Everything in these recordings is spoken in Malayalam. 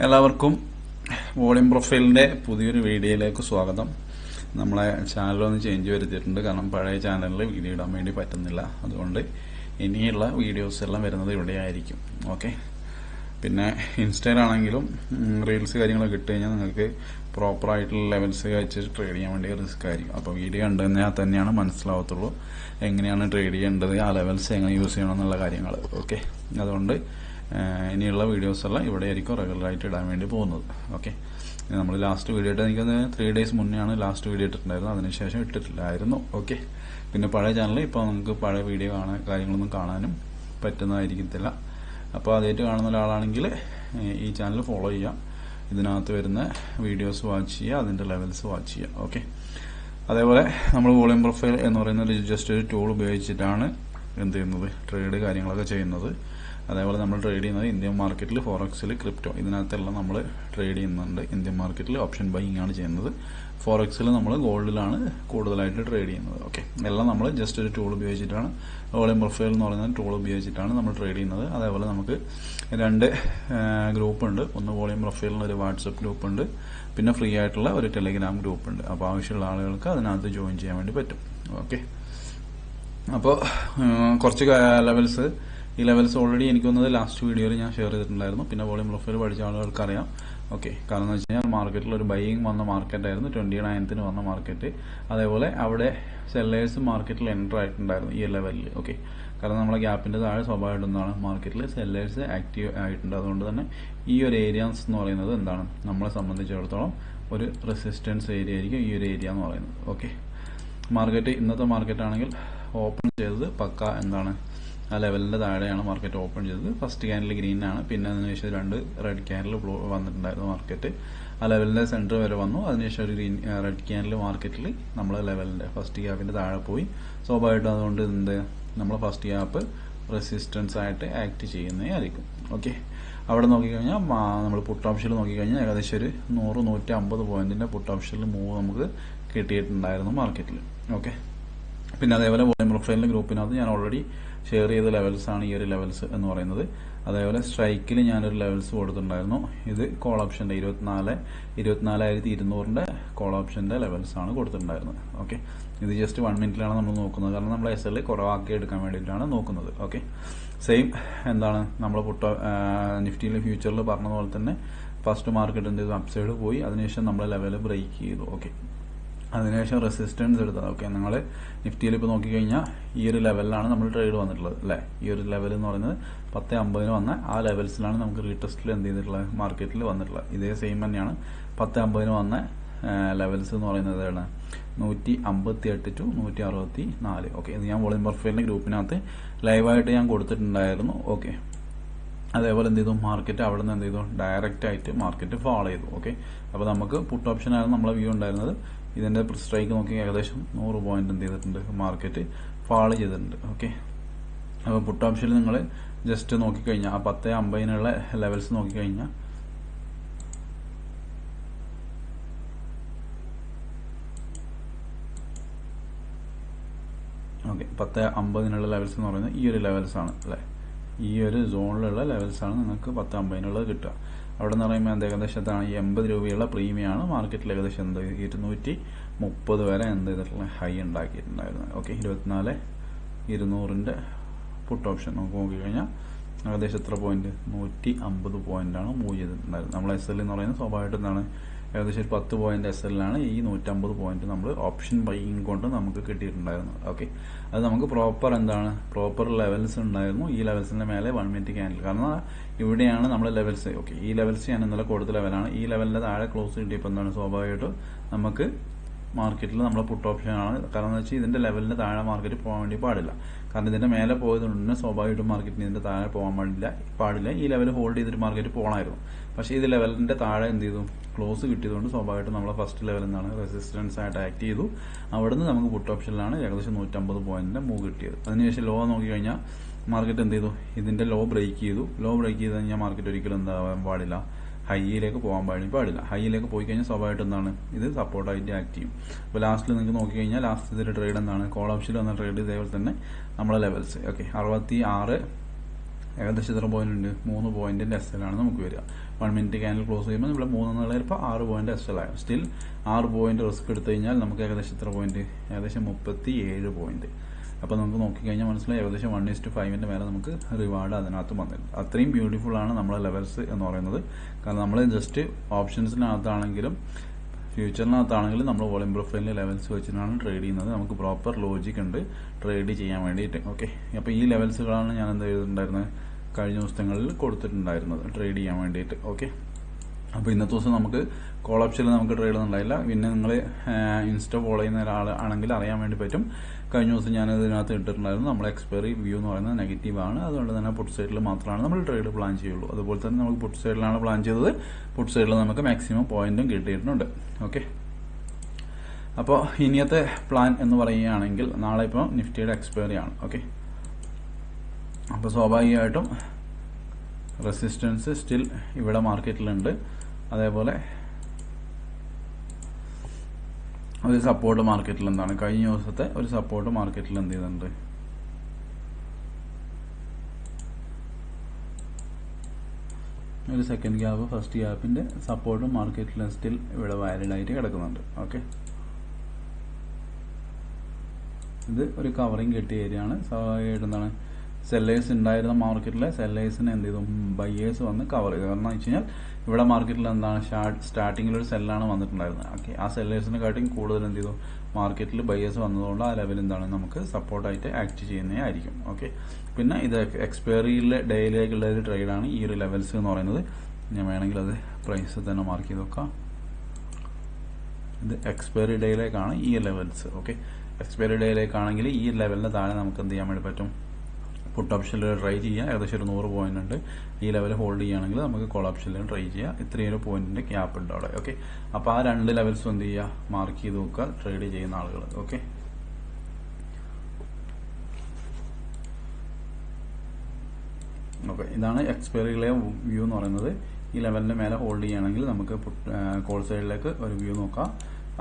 എല്ലാവർക്കും വോളിയം പ്രൊഫൈലിന്റെ പുതിയൊരു വീഡിയോയിലേക്ക് സ്വാഗതം. നമ്മളെ ചാനലൊന്ന് ചേഞ്ച് വരുത്തിയിട്ടുണ്ട്. കാരണം പഴയ ചാനലിൽ വീഡിയോ ഇടാൻ വേണ്ടി പറ്റുന്നില്ല. അതുകൊണ്ട് ഇനിയുള്ള വീഡിയോസ് എല്ലാം വരുന്നത് ഇവിടെ ആയിരിക്കും. ഓക്കെ. പിന്നെ ഇൻസ്റ്റയിലാണെങ്കിലും റീൽസ് കാര്യങ്ങളൊക്കെ ഇട്ട് കഴിഞ്ഞാൽ നിങ്ങൾക്ക് പ്രോപ്പർ ആയിട്ടുള്ള ലെവൽസ് വെച്ച് ട്രേഡ് ചെയ്യാൻ വേണ്ടി റിസ്ക് ആയിരിക്കും. അപ്പോൾ വീഡിയോ കണ്ടു കഴിഞ്ഞാൽ തന്നെയാണ് മനസ്സിലാവത്തുള്ളൂ എങ്ങനെയാണ് ട്രേഡ് ചെയ്യേണ്ടത്, ആ ലെവൽസ് എങ്ങനെ യൂസ് ചെയ്യണം എന്നുള്ള കാര്യങ്ങൾ. ഓക്കെ. അതുകൊണ്ട് ഇനിയുള്ള വീഡിയോസ് എല്ലാം ഇവിടെ ആയിരിക്കും റെഗുലറായിട്ട് ഇടാൻ വേണ്ടി പോകുന്നത്. ഓക്കെ. നമ്മൾ ലാസ്റ്റ് വീഡിയോ ഇട്ട് എനിക്കത് 3 days മുന്നെയാണ് ലാസ്റ്റ് വീഡിയോ ഇട്ടിട്ടുണ്ടായിരുന്നു. അതിനുശേഷം ഇട്ടിട്ടില്ലായിരുന്നു. ഓക്കെ. പിന്നെ പഴയ ചാനൽ ഇപ്പോൾ നമുക്ക് പഴയ വീഡിയോ കാര്യങ്ങളൊന്നും കാണാനും പറ്റുന്നതായിരിക്കത്തില്ല. അപ്പോൾ ആദ്യമായിട്ട് കാണുന്ന ഒരാളാണെങ്കിൽ ഈ ചാനൽ ഫോളോ ചെയ്യാം. ഇതിനകത്ത് വരുന്ന വീഡിയോസ് വാച്ച് ചെയ്യുക, അതിൻ്റെ ലെവൽസ് വാച്ച് ചെയ്യുക. ഓക്കെ. അതേപോലെ നമ്മൾ വോളിയം പ്രൊഫൈൽ എന്ന് പറയുന്നത് ജസ്റ്റ് ഒരു ടൂൾ ഉപയോഗിച്ചിട്ടാണ് എന്ത് ചെയ്യുന്നത്, ട്രേഡ് കാര്യങ്ങളൊക്കെ ചെയ്യുന്നത്. അതേപോലെ നമ്മൾ ട്രേഡ് ചെയ്യുന്നത് ഇന്ത്യൻ മാർക്കറ്റിൽ, ഫോറക്സിൽ, ക്രിപ്റ്റോ, ഇതിനകത്തെല്ലാം നമ്മൾ ട്രേഡ് ചെയ്യുന്നുണ്ട്. ഇന്ത്യൻ മാർക്കറ്റിൽ ഓപ്ഷൻ ബൈയിങ് ആണ് ചെയ്യുന്നത്. ഫോറക്സിൽ നമ്മൾ ഗോൾഡിലാണ് കൂടുതലായിട്ട് ട്രേഡ് ചെയ്യുന്നത്. ഓക്കെ. എല്ലാം നമ്മൾ ജസ്റ്റ് ഒരു ടൂൾ ഉപയോഗിച്ചിട്ടാണ്, വോളിയം പ്രൊഫൈൽ എന്ന് പറയുന്ന ടൂൾ ഉപയോഗിച്ചിട്ടാണ് നമ്മൾ ട്രേഡ് ചെയ്യുന്നത്. അതേപോലെ നമുക്ക് 2 ഗ്രൂപ്പ് ഉണ്ട്. ഒന്ന് വോളിയം പ്രൊഫൈലിന് ഒരു വാട്സപ്പ് ഗ്രൂപ്പ് ഉണ്ട്, പിന്നെ ഫ്രീ ആയിട്ടുള്ള ഒരു ടെലിഗ്രാം ഗ്രൂപ്പ് ഉണ്ട്. അപ്പോൾ ആവശ്യമുള്ള ആളുകൾക്ക് അതിനകത്ത് ജോയിൻ ചെയ്യാൻ വേണ്ടി പറ്റും. ഓക്കെ. അപ്പോൾ കുറച്ച് ലെവൽസ്, ഈ ലെവൽസ് ഓൾറെഡി എനിക്ക് വന്നത് ലാസ്റ്റ് വീഡിയോയിൽ ഞാൻ ഷെയർ ചെയ്തിട്ടുണ്ടായിരുന്നു. പിന്നെ വോളിയം പ്രൊഫൈൽ പഠിച്ച ആളുകൾക്ക് അറിയാം. ഓക്കെ. കാരണം എന്ന് വെച്ച് കഴിഞ്ഞാൽ മാർക്കറ്റിൽ ഒരു ബൈയിങ് വന്ന മാർക്കറ്റായിരുന്നു, 29th വന്ന മാർക്കറ്റ്. അതേപോലെ അവിടെ സെല്ലേഴ്സ് മാർക്കറ്റിൽ എൻ്റർ ആയിട്ടുണ്ടായിരുന്നു ഈ ലെവലിൽ. ഓക്കെ. കാരണം നമ്മളെ ഗ്യാപ്പിന്റെ താഴെ സ്വാഭാവികമായിട്ടും എന്താണ്, മാർക്കറ്റിൽ സെല്ലേഴ്സ് ആക്റ്റീവ് ആയിട്ടുണ്ട്. അതുകൊണ്ട് തന്നെ ഈ ഒരു ഏരിയാസ് എന്ന് പറയുന്നത് എന്താണ്, നമ്മളെ സംബന്ധിച്ചിടത്തോളം ഒരു റെസിസ്റ്റൻസ് ഏരിയ ആയിരിക്കും ഈ ഒരു ഏരിയ എന്ന് പറയുന്നത്. ഓക്കെ. മാർക്കറ്റ് ഇന്നത്തെ മാർക്കറ്റ് ആണെങ്കിൽ ഓപ്പൺ ചെയ്തത് പക്ക എന്താണ്, ആ ലെവലിന്റെ താഴെയാണ് മാർക്കറ്റ് ഓപ്പൺ ചെയ്തത്. ഫസ്റ്റ് ക്യാൻഡിൽ ഗ്രീൻ ആണ്, പിന്നെ അതിനുശേഷം 2 റെഡ് ക്യാൻഡിൽ വന്നിട്ടുണ്ടായിരുന്നു മാർക്കറ്റ്. ആ ലെവലിന്റെ സെന്റർ വരെ വന്നു. അതിനുശേഷം ഒരു റെഡ് ക്യാൻഡിൽ മാർക്കറ്റിൽ നമ്മളെ ലെവലിന്റെ ഫസ്റ്റ് ഗ്യാപ്പിന്റെ താഴെ പോയി. സ്വാഭാവികമായിട്ടും അതുകൊണ്ട് നമ്മളെ ഫസ്റ്റ് ഗ്യാപ്പ് റെസിസ്റ്റൻസ് ആയിട്ട് ആക്ട് ചെയ്യുന്നേ ആയിരിക്കും. ഓക്കെ. അവിടെ നോക്കിക്കഴിഞ്ഞാൽ നമ്മൾ പുട്ട് ഓപ്ഷനിൽ നോക്കിക്കഴിഞ്ഞാൽ ഏകദേശം ഒരു 100-150 പോയിന്റിന്റെ പുട്ട് ഓപ്ഷനിൽ മൂവ് നമുക്ക് കിട്ടിയിട്ടുണ്ടായിരുന്നു മാർക്കറ്റിൽ. ഓക്കെ. പിന്നെ അതേപോലെ വോളിയം പ്രൊഫൈലിന്റെ ഗ്രൂപ്പിനകത്ത് ഞാൻ ഓൾറെഡി ഷെയർ ചെയ്ത ലെവൽസ് ആണ് ഈ ഒരു ലെവൽസ് എന്ന് പറയുന്നത്. അതേപോലെ സ്ട്രൈക്കിൽ ഞാനൊരു ലെവൽസ് കൊടുത്തിട്ടുണ്ടായിരുന്നു. ഇത് കോൾ ഓപ്ഷന്റെ 24,200ന്റെ കോൾ ഓപ്ഷന്റെ ലെവൽസ് ആണ് കൊടുത്തിട്ടുണ്ടായിരുന്നത്. ഓക്കെ. ഇത് ജസ്റ്റ് 1 മിനിറ്റിലാണ് നമ്മൾ നോക്കുന്നത്. കാരണം നമ്മൾ SL കുറവാക്കി എടുക്കാൻ വേണ്ടിയിട്ടാണ് നോക്കുന്നത്. ഓക്കെ. സെയിം എന്താണ് നമ്മൾ നിഫ്റ്റിയിലെ ഫ്യൂച്ചറിൽ പറഞ്ഞതുപോലെ തന്നെ ഫസ്റ്റ് മാർക്കറ്റ് എന്ത് ചെയ്തു, അപ്സൈഡ് പോയി. അതിനുശേഷം നമ്മൾ ലെവൽ ബ്രേക്ക് ചെയ്തു. ഓക്കെ. അതിനുശേഷം റെസിസ്റ്റൻസ് എടുത്തത്. ഓക്കെ. നിങ്ങൾ നിഫ്റ്റിയിൽ ഇപ്പോൾ നോക്കിക്കഴിഞ്ഞാൽ ഈ ഒരു ലെവലിലാണ് നമ്മൾ ട്രേഡ് വന്നിട്ടുള്ളത് അല്ലേ. ഈ ഒരു ലെവൽ എന്ന് പറയുന്നത് 10.50 വന്ന ആ ലെവൽസിലാണ് നമുക്ക് റീടെസ്റ്റിൽ എന്ത് ചെയ്തിട്ടുള്ളത്, മാർക്കറ്റിൽ വന്നിട്ടുള്ളത്. ഇതേ സെയിം തന്നെയാണ് 10.50 വന്ന ലെവൽസ് എന്ന് പറയുന്നത്. 158 to 164. ഓക്കെ. ഇത് ഞാൻ വോളിയം പ്രൊഫൈലിന്റെ ഗ്രൂപ്പിനകത്ത് ലൈവായിട്ട് ഞാൻ കൊടുത്തിട്ടുണ്ടായിരുന്നു. ഓക്കെ. അതേപോലെ എന്ത് ചെയ്തു, മാർക്കറ്റ് അവിടെ നിന്ന് എന്ത് ചെയ്തു, ഡയറക്റ്റ് ആയിട്ട് മാർക്കറ്റ് ഫാൾ ചെയ്തു. ഓക്കെ. അപ്പോൾ നമുക്ക് പുട്ട് ഓപ്ഷൻ ആയിരുന്നു നമ്മളെ വ്യൂ ഉണ്ടായിരുന്നത്. ഇതിന്റെ സ്ട്രൈക്ക് നോക്കി ഏകദേശം 100 പോയിന്റ് എന്ത് ചെയ്തിട്ടുണ്ട്, മാർക്കറ്റ് ഫാൾ ചെയ്തിട്ടുണ്ട്. ഓക്കെ. അപ്പോൾ പുട്ട് ഓപ്ഷനിൽ നിങ്ങൾ ജസ്റ്റ് നോക്കിക്കഴിഞ്ഞാൽ ആ 10.50 ലെവൽസ് നോക്കിക്കഴിഞ്ഞാൽ ഓക്കെ 10.50 ലെവൽസ് എന്ന് പറയുന്നത് ഈ ഒരു ലെവൽസ് ആണ് അല്ലേ. ഈ ഒരു സോണിലുള്ള ലെവൽസ് ആണ് നിങ്ങൾക്ക് 10.50 കിട്ടുക. അവിടെ നിന്ന് പറയുമ്പോൾ ഏകദേശത്താണ് ഈ 80 രൂപയുള്ള പ്രീമിയമാണ് മാർക്കറ്റിൽ ഏകദേശം 230 വരെ എന്ത് ചെയ്തിട്ടുള്ള ഹൈ ഉണ്ടാക്കിയിട്ടുണ്ടായിരുന്നത്. ഓക്കെ. 24,200ന്റെ പുട്ട് ഓപ്ഷൻ നമുക്ക് നോക്കിക്കഴിഞ്ഞാൽ ഏകദേശം എത്ര പോയിന്റ്, 150 പോയിന്റാണ് മൂവ് ചെയ്തിട്ടുണ്ടായിരുന്നത്. നമ്മൾ SL എന്ന് പറയുന്നത് സ്വാഭാവികമായിട്ടും എന്താണ്, ഏകദേശം ഒരു 10 പോയിന്റ് SL-ലാണ് ഈ 150 പോയിന്റ് നമ്മൾ ഓപ്ഷൻ ബൈയിങ് കൊണ്ട് നമുക്ക് കിട്ടിയിട്ടുണ്ടായിരുന്നത്. ഓക്കെ. അത് നമുക്ക് പ്രോപ്പർ എന്താണ്, പ്രോപ്പർ ലെവൽസ് ഉണ്ടായിരുന്നു. ഈ ലെവൽസിന്റെ മേലെ 1 മിനിറ്റ് ക്യാൻഡിൽ. കാരണം ഇവിടെയാണ് നമ്മൾ ലെവൽസ്. ഓക്കെ. ഈ ലെവൽസ് ഞാൻ ഇന്നലെ കൊടുത്ത ലെവലാണ്. ഈ ലെവലിന്റെ താഴെ ക്ലോസ് കിട്ടിയപ്പോൾ എന്താണ്, സ്വാഭാവികമായിട്ടും നമുക്ക് മാർക്കറ്റിൽ നമ്മളെ പുട്ട് ഓപ്ഷൻ ആണ്. കാരണം എന്ന് വെച്ചാൽ ഇതിന്റെ ലെവലിന്റെ താഴെ മാർക്കറ്റ് പോകാൻ വേണ്ടി പാടില്ല. കാരണം ഇതിന്റെ മേലെ പോയതുകൊണ്ട് സ്വാഭാവികമായിട്ടും മാർക്കറ്റിന് ഇതിന്റെ താഴെ പോകാൻ പാടില്ല. ഈ ലെവൽ ഹോൾഡ് ചെയ്തിട്ട് മാർക്കറ്റ് പോകണമായിരുന്നു. പക്ഷേ ഇത് ലെവലിന്റെ താഴെ എന്ത് ചെയ്തു, ക്ലോസ് കിട്ടിയതുകൊണ്ട് സ്വാഭാവികമായിട്ടും നമ്മളെ ഫസ്റ്റ് ലെവൽ എന്താണ്, റെസിസ്റ്റൻസ് ആയിട്ട് ആക്ട് ചെയ്തു. അവിടുന്ന് നമുക്ക് പുട്ട് ഓപ്ഷനിലാണ് ഏകദേശം 150 പോയിന്റിന്റെ മൂവ് കിട്ടിയത്. അതിനുശേഷം ലോ നോക്കിക്കഴിഞ്ഞാൽ മാർക്കറ്റ് എന്ത് ചെയ്തു, ഇതിന്റെ ലോ ബ്രേക്ക് ചെയ്തു. ലോ ബ്രേക്ക് ചെയ്ത് കഴിഞ്ഞാൽ മാർക്കറ്റ് ഒരിക്കലും എന്താവാൻ പാടില്ല, ഹൈയിലേക്ക് പോകാൻ പാടില്ല. ഹൈയിലേക്ക് പോയി കഴിഞ്ഞാൽ സ്വാഭാവികമായിട്ട് എന്താണ്, ഇത് സപ്പോർട്ടായിട്ട് ആക്ട് ചെയ്യും. അപ്പോൾ ലാസ്റ്റിൽ നിങ്ങൾക്ക് നോക്കിക്കഴിഞ്ഞാൽ ലാസ്റ്റ് ഇതിന്റെ ട്രേഡ് എന്താണ്, കോൾ ഓപ്ഷനിൽ വന്ന ട്രേഡ് ഇതേപോലെ തന്നെ നമ്മളെ ലെവൽസ്. ഓക്കെ. 66 ഏകദേശം എത്ര പോയിന്റ് ഉണ്ട്? 3 പോയിന്റിന്റെ SL ആണ് നമുക്ക് വരിക. 1 മിനിറ്റ് ക്യാൻഡിൽ ക്ലോസ് ചെയ്യുമ്പോൾ ഇവിടെ 3 എന്നുള്ള ഇപ്പോൾ 6 പോയിന്റ് SL ആയി. സ്റ്റിൽ 6 പോയിന്റ് റിസ്ക് എടുത്തു കഴിഞ്ഞാൽ നമുക്ക് ഏകദേശം എത്ര പോയിന്റ്? ഏകദേശം 37 പോയിന്റ്. അപ്പോൾ നമുക്ക് നോക്കിക്കഴിഞ്ഞാൽ മനസ്സിലായി ഏകദേശം 1:5 മേലെ നമുക്ക് റിവാർഡ് അതിനകത്ത് വന്നിട്ടുണ്ട്. അത്രയും ബ്യൂട്ടിഫുൾ ആണ് നമ്മളെ ലെവൽസ് എന്ന് പറയുന്നത്. കാരണം നമ്മൾ ജസ്റ്റ് ഓപ്ഷൻസിനകത്താണെങ്കിലും ഫ്യൂച്ചറിനകത്താണെങ്കിലും നമ്മൾ വോളിയം പ്രൊഫൈലിലെ ലെവൽസ് വെച്ചിട്ടാണ് ട്രേഡ് ചെയ്യുന്നത്. നമുക്ക് പ്രോപ്പർ ലോജിക് ഉണ്ട് ട്രേഡ് ചെയ്യാൻ വേണ്ടിയിട്ട്. ഓക്കെ, അപ്പോൾ ഈ ലെവൽസുകളാണ് ഞാൻ എന്താ ചെയ്തിട്ടുണ്ടായിരുന്നത്? കഴിഞ്ഞ ദിവസങ്ങളിൽ കൊടുത്തിട്ടുണ്ടായിരുന്നത് ട്രേഡ് ചെയ്യാൻ വേണ്ടിയിട്ട്. ഓക്കെ, അപ്പോൾ ഇന്നത്തെ ദിവസം നമുക്ക് കോൾ ഓപ്ഷനിൽ നമുക്ക് ട്രേഡ് ഉണ്ടായില്ല. പിന്നെ നിങ്ങൾ ഇൻസ്റ്റ ഫോളോ ചെയ്യുന്ന ഒരാളാണെങ്കിൽ അറിയാൻ വേണ്ടി പറ്റും. കഴിഞ്ഞ ദിവസം ഞാൻ ഇതിനകത്ത് ഇട്ടിട്ടുണ്ടായിരുന്നു നമ്മൾ എക്സ്പയറി വ്യൂ എന്ന് പറയുന്നത് നെഗറ്റീവ് ആണ്. അതുകൊണ്ട് തന്നെ പുട്ട് സൈഡിൽ മാത്രമാണ് നമ്മൾ ട്രേഡ് പ്ലാൻ ചെയ്യുള്ളൂ. അതുപോലെ തന്നെ നമുക്ക് പുട്ട് സൈഡിലാണ് പ്ലാൻ ചെയ്തത്. പുട്ട് സൈഡിൽ നമുക്ക് മാക്സിമം പോയിന്റും കിട്ടിയിട്ടുണ്ട്. ഓക്കെ, അപ്പോൾ ഇനിയത്തെ പ്ലാൻ എന്ന് പറയുകയാണെങ്കിൽ നാളെ ഇപ്പോൾ നിഫ്റ്റിയുടെ എക്സ്പയറി ആണ്. ഓക്കെ, അപ്പോൾ സ്വാഭാവികമായിട്ടും റെസിസ്റ്റൻസ് സ്റ്റിൽ ഇവിടെ മാർക്കറ്റിലുണ്ട്. അതേപോലെ ഒരു സപ്പോർട്ട് മാർക്കറ്റിൽ എന്താണ്? കഴിഞ്ഞ ദിവസത്തെ ഒരു സപ്പോർട്ട് മാർക്കറ്റിൽ എന്ത് ചെയ്തിട്ടുണ്ട്? ഒരു സെക്കൻഡ് ഗ്യാപ്പ് ഫസ്റ്റ് ഗ്യാപ്പിന്റെ സപ്പോർട്ട് മാർക്കറ്റിൽ സ്റ്റിൽ ഇവിടെ വാലിഡ് ആയിട്ട് കിടക്കുന്നുണ്ട്. ഓക്കെ, ഇത് ഒരു കവറിങ് കിട്ടിയ ഏരിയ ആണ്. സ്വാഭാവികമായിട്ട് എന്താണ്? സെല്ലേഴ്സ് ഉണ്ടായിരുന്ന മാർക്കറ്റിലെ സെല്ലേഴ്സിന് എന്ത് ചെയ്തു? ബയേഴ്സ് വന്ന് കവർ ചെയ്തു. കാരണം വെച്ച് കഴിഞ്ഞാൽ ഇവിടെ മാർക്കറ്റിൽ എന്താണ്? സ്റ്റാർട്ടിങ്ങിൽ ഒരു സെല്ലാണ് വന്നിട്ടുണ്ടായിരുന്നത്. ഓക്കെ, ആ സെല്ലേഴ്സിനെ കാട്ടിയും കൂടുതൽ എന്ത് ചെയ്തു? മാർക്കറ്റിൽ ബയേഴ്സ് വന്നതുകൊണ്ട് ആ ലെവൽ എന്താണ്? നമുക്ക് സപ്പോർട്ടായിട്ട് ആക്ട് ചെയ്യുന്നേ ആയിരിക്കും. ഓക്കെ, പിന്നെ ഇത് എക്സ്പയറിയിലെ ഡേയിലേക്കുള്ള ഒരു ട്രേഡാണ് ഈ ഒരു ലെവൽസ് എന്ന് പറയുന്നത്. ഞാൻ വേണമെങ്കിൽ അത് പ്രൈസ് തന്നെ മാർക്ക് ചെയ്ത് വെക്കാം. ഇത് എക്സ്പയറി ഡേയിലേക്കാണ് ഈ ലെവൽസ്. ഓക്കെ, എക്സ്പയറി ഡേയിലേക്കാണെങ്കിൽ ഈ ലെവലിന് താഴെ നമുക്ക് എന്ത് ചെയ്യാൻ വേണ്ടി പറ്റും? പുട്ട് ഓപ്ഷനിൽ ട്രൈ ചെയ്യാം. ഏകദേശം ഒരു 100 പോയിന്റ് ഉണ്ട്. ഈ ലെവൽ ഹോൾഡ് ചെയ്യുകയാണെങ്കിൽ നമുക്ക് കോൾ ഓപ്ഷനിൽ ട്രൈ ചെയ്യാം. ഇത്രയും ഒരു പോയിന്റിന്റെ ക്യാപ്പ് ഉണ്ട് അവിടെ. ഓക്കെ, അപ്പോൾ ആ 2 ലെവൽസും എന്ത് ചെയ്യുക? മാർക്ക് ചെയ്ത് നോക്കുക ട്രേഡ് ചെയ്യുന്ന ആളുകൾ. ഓക്കെ, ഇതാണ് എക്സ്പയറിയിലെ വ്യൂ എന്ന് പറയുന്നത്. ഈ ലെവലിന്റെ മേലെ ഹോൾഡ് ചെയ്യുകയാണെങ്കിൽ നമുക്ക് കോൾ സൈഡിലേക്ക് ഒരു വ്യൂ നോക്കാം.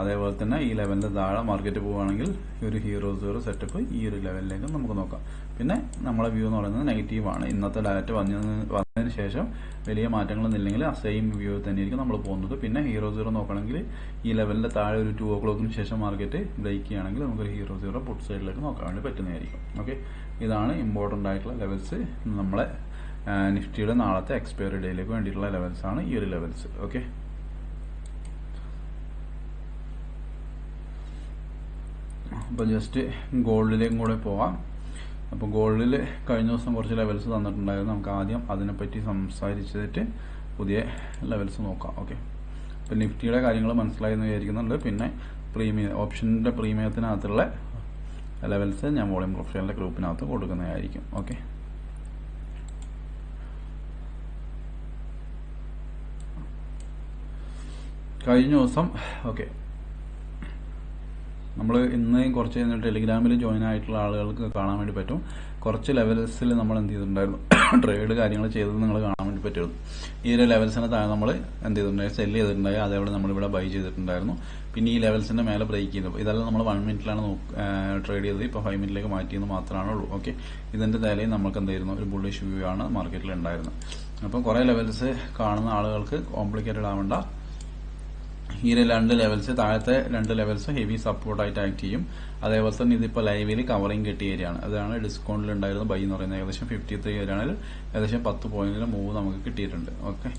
അതേപോലെ തന്നെ ഈ ലെവലിന്റെ താഴെ മാർക്കറ്റ് പോവുകയാണെങ്കിൽ ഒരു ഹീറോ സീറോ സെറ്റപ്പ് ഈ ഒരു ലെവലിലേക്ക് നമുക്ക് നോക്കാം. പിന്നെ നമ്മളെ വ്യൂ എന്ന് പറയുന്നത് നെഗറ്റീവ് ആണ്. ഇന്നത്തെ ഡാറ്റ വന്നതിന് ശേഷം വലിയ മാറ്റങ്ങളൊന്നും ഇല്ലെങ്കിൽ ആ സെയിം വ്യൂ തന്നെയായിരിക്കും നമ്മൾ പോകുന്നത്. പിന്നെ ഹീറോ സീറോ നോക്കണമെങ്കിൽ ഈ ലെവലിന്റെ താഴെ ഒരു 2 o'clock ശേഷം മാർക്കറ്റ് ബ്രേക്ക് ചെയ്യുകയാണെങ്കിൽ നമുക്കൊരു ഹീറോ സീറോ പുട്ട് സൈഡിലേക്ക് നോക്കാൻ വേണ്ടി പറ്റുന്നതായിരിക്കും. ഓക്കെ, ഇതാണ് ഇമ്പോർട്ടന്റ് ആയിട്ടുള്ള ലെവൽസ്. നമ്മളെ നിഫ്റ്റിയുടെ നാളത്തെ എക്സ്പയറി ഡേയിലേക്ക് വേണ്ടിയിട്ടുള്ള ലെവൽസ് ആണ് ഈ ഒരു ലെവൽസ്. ഓക്കെ, അപ്പോൾ ജസ്റ്റ് ഗോൾഡിലേക്കും കൂടെ പോവാം. അപ്പോൾ ഗോൾഡിൽ കഴിഞ്ഞ ദിവസം കുറച്ച് ലെവൽസ് തന്നിട്ടുണ്ടായിരുന്നു. നമുക്ക് ആദ്യം അതിനെപ്പറ്റി സംസാരിച്ചിട്ട് പുതിയ ലെവൽസ് നോക്കാം. ഓക്കെ, അപ്പോൾ നിഫ്റ്റിയുടെ കാര്യങ്ങൾ മനസ്സിലായെന്ന് വിചാരിക്കുന്നുണ്ട്. പിന്നെ ഓപ്ഷൻ്റെ പ്രീമിയത്തിനകത്തുള്ള ലെവൽസ് ഞാൻ വോളിയം പ്രൊഫൈലിൻ്റെ ഗ്രൂപ്പിനകത്ത് കൊടുക്കുന്നതായിരിക്കും. ഓക്കെ, കഴിഞ്ഞ ദിവസം നമ്മൾ ഇന്ന് കുറച്ച് ടെലിഗ്രാമിൽ ജോയിൻ ആയിട്ടുള്ള ആളുകൾക്ക് കാണാൻ വേണ്ടി പറ്റും. കുറച്ച് ലെവൽസിൽ നമ്മൾ എന്ത് ചെയ്തിട്ടുണ്ടായിരുന്നു? ട്രേഡ് കാര്യങ്ങൾ ചെയ്തത് നിങ്ങൾ കാണാൻ വേണ്ടി പറ്റുള്ളൂ. ഈ ഒരു ലെവൽസിന് താഴെ നമ്മൾ എന്ത് ചെയ്തിട്ടുണ്ടായിരുന്നു? സെല് ചെയ്തിട്ടുണ്ടായി. അതേപോലെ നമ്മളിവിടെ ബൈ ചെയ്തിട്ടുണ്ടായിരുന്നു. പിന്നെ ഈ ലെവൽസിന്റെ മേലെ ബ്രേക്ക് ചെയ്തു. ഇതെല്ലാം നമ്മൾ 1 മിനിറ്റിലാണ് ട്രേഡ് ചെയ്തത്. ഇപ്പോൾ 5 മിനിറ്റിലേക്ക് മാറ്റിയെന്ന് മാത്രമേ ഉള്ളൂ. ഓക്കെ, ഇതിന്റെ തലയിൽ നമുക്ക് എന്തായിരുന്നു? ഒരു ബുള്ളിഷ് വ്യൂ ആണ് മാർക്കറ്റിൽ ഉണ്ടായിരുന്നത്. അപ്പം കുറെ ലെവൽസ് കാണുന്ന ആളുകൾക്ക് കോംപ്ലിക്കേറ്റഡ് ആവേണ്ട. ഈ 2 ലെവൽസ്, താഴത്തെ 2 ലെവൽസ് ഹെവി സപ്പോർട്ടായിട്ട് ആക്ട് ചെയ്യും. അതേപോലെ തന്നെ ഇതിപ്പോൾ ലൈവിൽ കവറിംഗ് കിട്ടിയ ഏരിയയാണ്. അതാണ് ഡിസ്കൗണ്ടിൽ ഉണ്ടായിരുന്ന ബൈ എന്ന് പറയുന്നത്. ഏകദേശം 53 ഏരിയയാണെങ്കിൽ ഏകദേശം 10 പോയിന്റിന് മൂവ് നമുക്ക് കിട്ടിയിട്ടുണ്ട്. ഓക്കെ,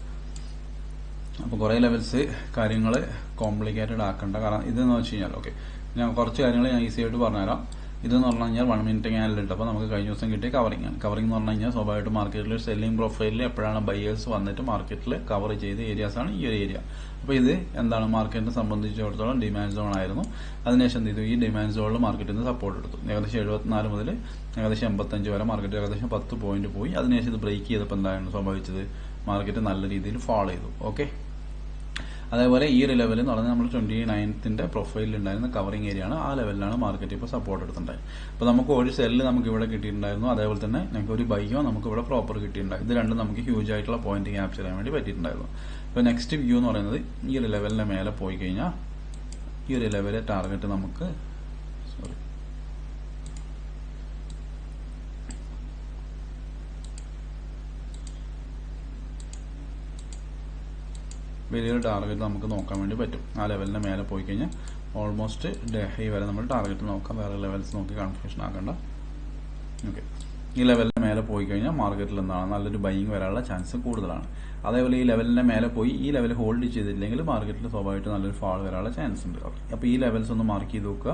അപ്പോൾ കുറേ ലെവൽസ് കാര്യങ്ങൾ കോംപ്ലിക്കേറ്റഡ് ആക്കണ്ട. കാരണം ഇതെന്ന് വെച്ച് കഴിഞ്ഞാൽ ഞാൻ കുറച്ച് കാര്യങ്ങൾ ഞാൻ ഈസി ആയിട്ട് പറഞ്ഞുതരാം. ഇതെന്ന് പറഞ്ഞു കഴിഞ്ഞാൽ 1 മിനിറ്റ് ക്യാൻഡിൽ ഉണ്ട്. അപ്പോൾ നമുക്ക് കഴിഞ്ഞ ദിവസം കിട്ടിയ കവറിംഗ് ആണ്. കവറിംഗ് എന്ന് പറഞ്ഞു കഴിഞ്ഞാൽ സ്വാഭാവികമായിട്ട് മാർക്കറ്റിൽ സെല്ലിംഗ് പ്രൊഫൈലിൽ എപ്പോഴാണ് ബയേഴ്സ് വന്നിട്ട് മാർക്കറ്റിൽ കവർ ചെയ്ത ഏരിയാസ് ആണ് ഈ ഒരു ഏരിയ. അപ്പോൾ ഇത് എന്താണ്? മാർക്കറ്റിനെ സംബന്ധിച്ചിടത്തോളം ഡിമാൻഡ് സോൺ ആയിരുന്നു. അതിനുശേഷം എന്ത് ചെയ്തു? ഈ ഡിമാൻഡ് സോണിൽ മാർക്കറ്റിൽ നിന്ന് സപ്പോർട്ട് എടുത്തു. ഏകദേശം 74 മുതൽ ഏകദേശം 85 വരെ മാർക്കറ്റ് ഏകദേശം 10 പോയിന്റ് പോയി. അതിനുശേഷം ഇത് ബ്രേക്ക് ചെയ്തപ്പോൾ എന്താണ് സംഭവിച്ചത്? മാർക്കറ്റ് നല്ല രീതിയിൽ ഫാൾ ചെയ്തു. ഓക്കെ, അതേപോലെ ഈ ഒരു ലെവൽ എന്ന് പറഞ്ഞാൽ നമ്മൾ 29th പ്രൊഫൈലിൽ ഉണ്ടായിരുന്ന കവറിംഗ് ഏരിയ ആണ്. ആ ലെവലിലാണ് മാർക്കറ്റ് ഇപ്പോൾ സപ്പോർട്ട് എടുത്തിട്ടുണ്ടായത്. അപ്പോൾ നമുക്ക് ഒരു സെല്ല് നമുക്ക് ഇവിടെ കിട്ടിയിട്ടുണ്ടായിരുന്നു. അതേപോലെ തന്നെ നമുക്ക് ഒരു ബൈയോ നമുക്ക് ഇവിടെ പ്രോപ്പർ കിട്ടിയിട്ടുണ്ടായിരുന്നു. ഇത് രണ്ടും നമുക്ക് ഹ്യൂജ് ആയിട്ടുള്ള പോയിന്റ് ക്യാപ്ചർ ചെയ്യാൻ വേണ്ടി പറ്റിയിട്ടുണ്ടായിരുന്നു. അപ്പോൾ നെക്സ്റ്റ് വ്യൂ എന്ന് പറയുന്നത് ഈ ഒരു ലെവലിന്റെ മേലെ പോയി കഴിഞ്ഞാൽ ഈ ഒരു ലെവലിലെ ടാർഗറ്റ് നമുക്ക് വലിയൊരു ടാർഗറ്റ് നമുക്ക് നോക്കാൻ വേണ്ടി പറ്റും. ആ ലെവലിന്റെ മേലെ പോയി കഴിഞ്ഞാൽ ഓൾമോസ്റ്റ് ഡേ ഹൈ വരെ നമ്മൾ ടാർഗറ്റ് നോക്കാം. വേറെ ലെവൽസ് നോക്കി കൺഫ്യൂഷൻ ആക്കണ്ട. ഓക്കെ, ഈ ലെവലിന്റെ മേലെ പോയി കഴിഞ്ഞാൽ മാർക്കറ്റിൽ എന്താണ് നല്ലൊരു ബൈയിങ് വരാനുള്ള ചാൻസ് കൂടുതലാണ്. അതേപോലെ ഈ ലെവലിന്റെ മേലെ പോയി ഈ ലെവൽ ഹോൾഡ് ചെയ്തില്ലെങ്കിൽ മാർക്കറ്റിൽ സ്വാഭാവികമായിട്ട് നല്ലൊരു ഫാൾ വരാനുള്ള ചാൻസ് ഉണ്ട്. അപ്പോൾ ഈ ലെവൽസ് ഒന്ന് മാർക്ക് ചെയ്ത് നോക്കുക.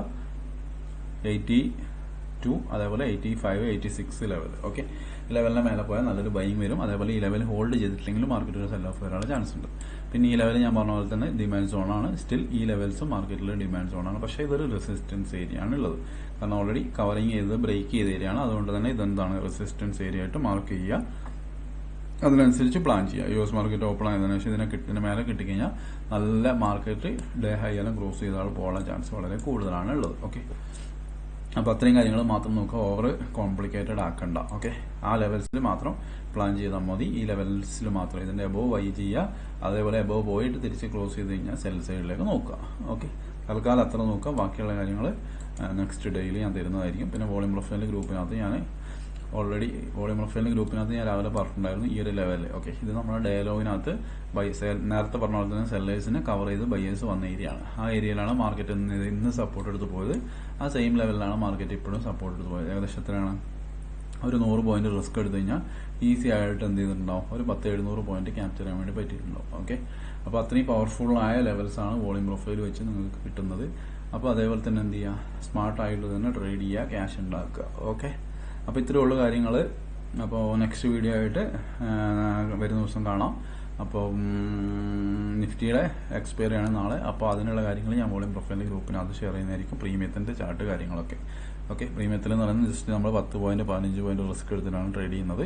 82, അതേപോലെ 85, 86 ലെവൽ. ഓക്കെ, ഈ ലെവലിന്റെ മേലെ പോയാൽ നല്ലൊരു ബൈയിങ് വരും. അതേപോലെ ഈ ലെവൽ ഹോൾഡ് ചെയ്തിട്ടില്ലെങ്കിൽ മാർക്കറ്റിൽ ഒരു സെൽ ഓഫ് വരാനുള്ള ചാൻസ് ഉണ്ട്. പിന്നെ ഈ ലെവൽ ഞാൻ പറഞ്ഞ പോലെ തന്നെ ഡിമാൻഡ് സോണാണ്. സ്റ്റിൽ ഈ ലെവൽസും മാർക്കറ്റിൽ ഡിമാൻഡ് സോണാണ്. പക്ഷേ ഇതൊരു റെസിസ്റ്റൻസ് ഏരിയ ആണ് ഉള്ളത്. കാരണം ഓൾറെഡി കവറിങ് ചെയ്ത് ബ്രേക്ക് ചെയ്ത ഏരിയ ആണ്. അതുകൊണ്ട് തന്നെ ഇതെന്താണ് റെസിസ്റ്റൻസ് ഏരിയ ആയിട്ട് മാർക്ക് ചെയ്യുക. അതിനനുസരിച്ച് പ്ലാൻ ചെയ്യുക. US മാർക്കറ്റ് ഓപ്പൺ ആയതിനു ശേഷം ഇതിന്റെ മേലെ കിട്ടിക്കഴിഞ്ഞാൽ നല്ല മാർക്കറ്റ് ഡേ ഹൈ എല്ലാം ക്രോസ് ചെയ്താൽ പോകാനുള്ള ചാൻസ് വളരെ കൂടുതലാണ് ഉള്ളത്. ഓക്കെ, അപ്പോൾ അത്രയും കാര്യങ്ങൾ മാത്രം നോക്കുക. ഓവർ കോംപ്ലിക്കേറ്റഡ് ആക്കണ്ട. ഓക്കെ, ആ ലെവൽസിൽ മാത്രം പ്ലാൻ ചെയ്താൽ മതി. ഈ ലെവൽസിൽ മാത്രം ഇതിന്റെ എബോവ് ബൈ ചെയ്യുക. അതേപോലെ എബോവ് പോയിട്ട് തിരിച്ച് ക്ലോസ് ചെയ്ത് കഴിഞ്ഞാൽ സെൽ സൈഡിലേക്ക് നോക്കുക. ഓക്കെ, തൽക്കാലം അത്ര നോക്കുക. ബാക്കിയുള്ള കാര്യങ്ങൾ നെക്സ്റ്റ് ഡേയിൽ ഞാൻ തരുന്നതായിരിക്കും. പിന്നെ വോളിയം പ്രൊഫൈൽ ഗ്രൂപ്പിനകത്ത് ഞാൻ ഓൾറെഡി വോളിയം പ്രൊഫൈൽ ഗ്രൂപ്പിനകത്ത് ഞാൻ രാവിലെ പറഞ്ഞിട്ടുണ്ടായിരുന്നു ഈ ഒരു ലെവലിൽ. ഓക്കെ, ഇത് നമ്മുടെ ഡയലോഗിനകത്ത് നേരത്തെ പറഞ്ഞ പോലെ തന്നെ സെല്ലേഴ്സിനെ കവർ ചെയ്ത് ബയേഴ്സ് വന്ന ഏരിയ ആണ്. ആ ഏരിയയിലാണ് മാർക്കറ്റ് ഇന്ന് സപ്പോർട്ട് എടുത്ത് പോയത്. ആ സെയിം ലെവലിലാണ് മാർക്കറ്റ് ഇപ്പോഴും സപ്പോർട്ട് എടുത്ത് പോയത്. ഏകദേശം എത്രയാണ്? ഒരു 100 പോയിന്റ് റിസ്ക് എടുത്തു കഴിഞ്ഞാൽ ഈസി ആയിട്ട് എന്ത് ചെയ്തിട്ടുണ്ടാവും? ഒരു 10-700 പോയിന്റ് ക്യാപ്ചർ ചെയ്യാൻ വേണ്ടി പറ്റിയിട്ടുണ്ടാവും. ഓക്കെ, അപ്പോൾ അത്രയും പവർഫുൾ ആയ ലെവൽസ് ആണ് വോളിയം പ്രൊഫൈൽ വെച്ച് നിങ്ങൾക്ക് കിട്ടുന്നത്. അപ്പോൾ അതേപോലെ തന്നെ എന്ത് ചെയ്യുക? സ്മാർട്ട് ആയിട്ട് തന്നെ ട്രേഡ് ചെയ്യുക, ക്യാഷ് ഉണ്ടാക്കുക. ഓക്കെ, അപ്പോൾ ഇത്രയുള്ള കാര്യങ്ങൾ. അപ്പോൾ നെക്സ്റ്റ് വീഡിയോ ആയിട്ട് വരുന്ന ദിവസം കാണാം. അപ്പോൾ നിഫ്റ്റിയുടെ എക്സ്പയറി ആണ് നാളെ. അപ്പോൾ അതിനുള്ള കാര്യങ്ങൾ ഞാൻ വോളിയം പ്രൊഫൈലിൻ്റെ ഗ്രൂപ്പിനകത്ത് ഷെയർ ചെയ്യുന്നതായിരിക്കും. പ്രീമിയത്തിൻ്റെ ചാർട്ട് കാര്യങ്ങളൊക്കെ. ഓക്കെ, പ്രീമിയത്തിൽ എന്ന് പറയുന്നത് ജസ്റ്റ് നമ്മൾ 10 പോയിന്റ് 15 പോയിന്റ് റിസ്ക് എടുത്തിട്ടാണ് ട്രേഡ് ചെയ്യുന്നത്.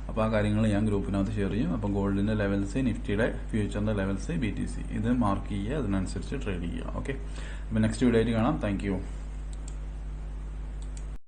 അപ്പോൾ ആ കാര്യങ്ങൾ ഞാൻ ഗ്രൂപ്പിനകത്ത് ഷെയർ ചെയ്യും. അപ്പോൾ ഗോൾഡിൻ്റെ ലെവൽസ്, നിഫ്റ്റിയുടെ ഫ്യൂച്ചറിൻ്റെ ലെവൽസ്, BTC ഇത് മാർക്ക് ചെയ്യുക. അതിനനുസരിച്ച് ട്രേഡ് ചെയ്യുക. ഓക്കെ, അപ്പോൾ നെക്സ്റ്റ് വീഡിയോ ആയിട്ട് കാണാം. Thank you.